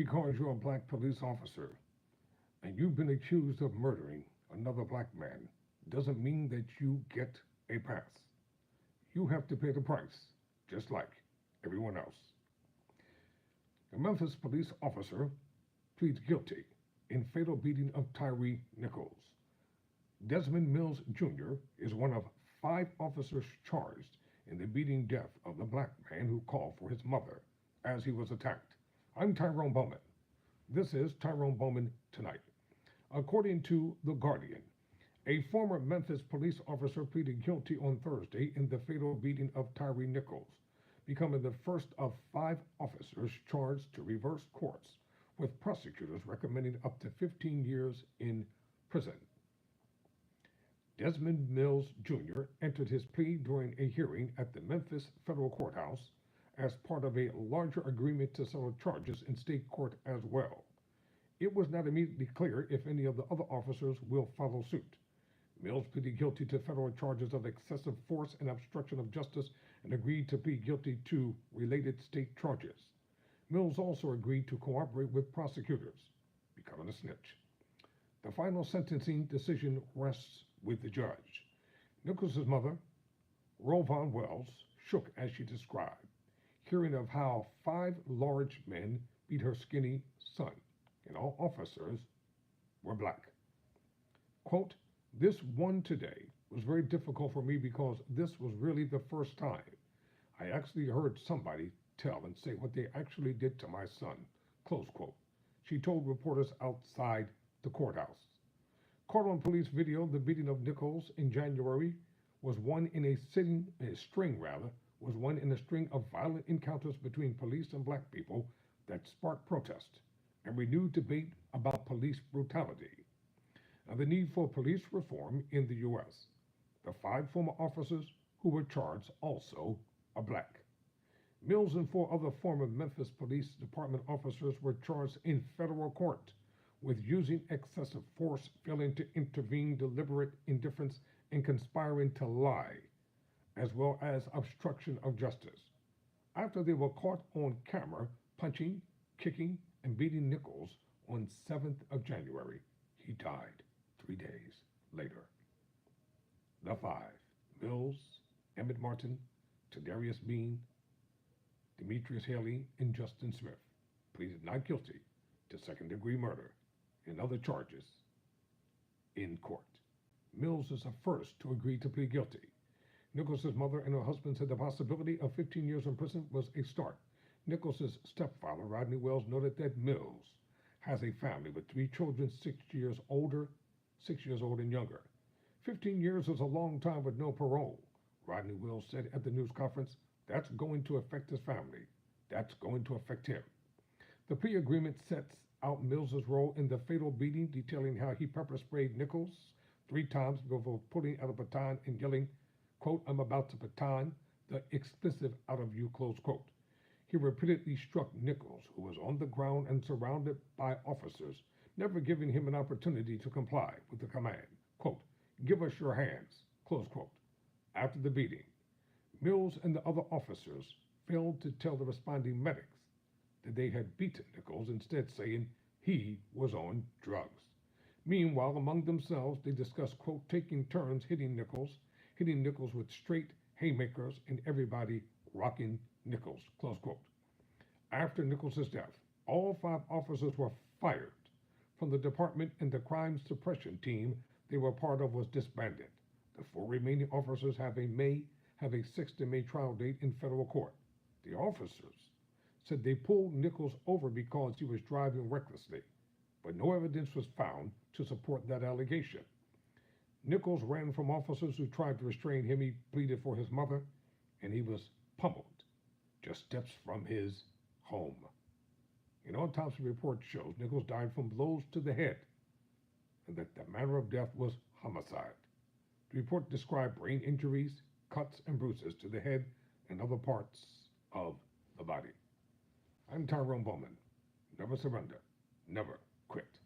Because you're a black police officer and you've been accused of murdering another black man doesn't mean that you get a pass. You have to pay the price, just like everyone else. A Memphis police officer pleads guilty in fatal beating of Tyre Nichols. Desmond Mills Jr. is one of 5 officers charged in the beating death of the black man who called for his mother as he was attacked. I'm Tyrone Bowman. This is Tyrone Bowman Tonight. According to The Guardian, a former Memphis police officer pleaded guilty on Thursday in the fatal beating of Tyre Nichols, becoming the first of 5 officers charged to reverse course, with prosecutors recommending up to 15 years in prison. Desmond Mills Jr. entered his plea during a hearing at the Memphis federal courthouse as part of a larger agreement to settle charges in state court as well. It was not immediately clear if any of the other officers will follow suit. Mills pleaded guilty to federal charges of excessive force and obstruction of justice and agreed to plead guilty to related state charges. Mills also agreed to cooperate with prosecutors, becoming a snitch. The final sentencing decision rests with the judge. Nichols' mother, Rovon Wells, shook as she described, hearing of how 5 large men beat her skinny son, and all officers were black. Quote, "This one today was very difficult for me because this was really the first time I actually heard somebody tell and say what they actually did to my son," close quote. She told reporters outside the courthouse. Caught on police video, the beating of Nichols in January was one in a string of violent encounters between police and black people that sparked protest and renewed debate about police brutality and the need for police reform in the U.S. The 5 former officers who were charged also are black. Mills and 4 other former Memphis Police Department officers were charged in federal court with using excessive force, failing to intervene, deliberate indifference, and conspiring to lie, as well as obstruction of justice. After they were caught on camera punching, kicking, and beating Nichols on 7th of January, he died 3 days later. The 5, Mills, Emmett Martin, Tadarius Bean, Demetrius Haley, and Justin Smith, pleaded not guilty to second-degree murder and other charges in court. Mills is the first to agree to plead guilty. Nichols' mother and her husband said the possibility of 15 years in prison was a start. Nichols' stepfather, Rodney Wells, noted that Mills has a family with 3 children, 6 years old and younger. 15 years is a long time with no parole, Rodney Wells said at the news conference. That's going to affect his family. That's going to affect him. The plea agreement sets out Mills' role in the fatal beating, detailing how he pepper sprayed Nichols 3 times before pulling out a baton and yelling, quote, "I'm about to baton the explosive out of you," close quote. He repeatedly struck Nichols, who was on the ground and surrounded by officers, never giving him an opportunity to comply with the command, quote, "Give us your hands," close quote. After the beating, Mills and the other officers failed to tell the responding medics that they had beaten Nichols, instead saying he was on drugs. Meanwhile, among themselves, they discussed, quote, taking turns hitting Nichols with straight haymakers and everybody rocking Nichols, close quote. After Nichols' death, all 5 officers were fired from the department and the crime suppression team they were part of was disbanded. The 4 remaining officers have a 6th of May trial date in federal court. The officers said they pulled Nichols over because he was driving recklessly, but no evidence was found to support that allegation. Nichols ran from officers who tried to restrain him. He pleaded for his mother, and he was pummeled just steps from his home. An autopsy report shows Nichols died from blows to the head and that the manner of death was homicide. The report described brain injuries, cuts, and bruises to the head and other parts of the body. I'm Tyrone Bowman. Never surrender. Never quit.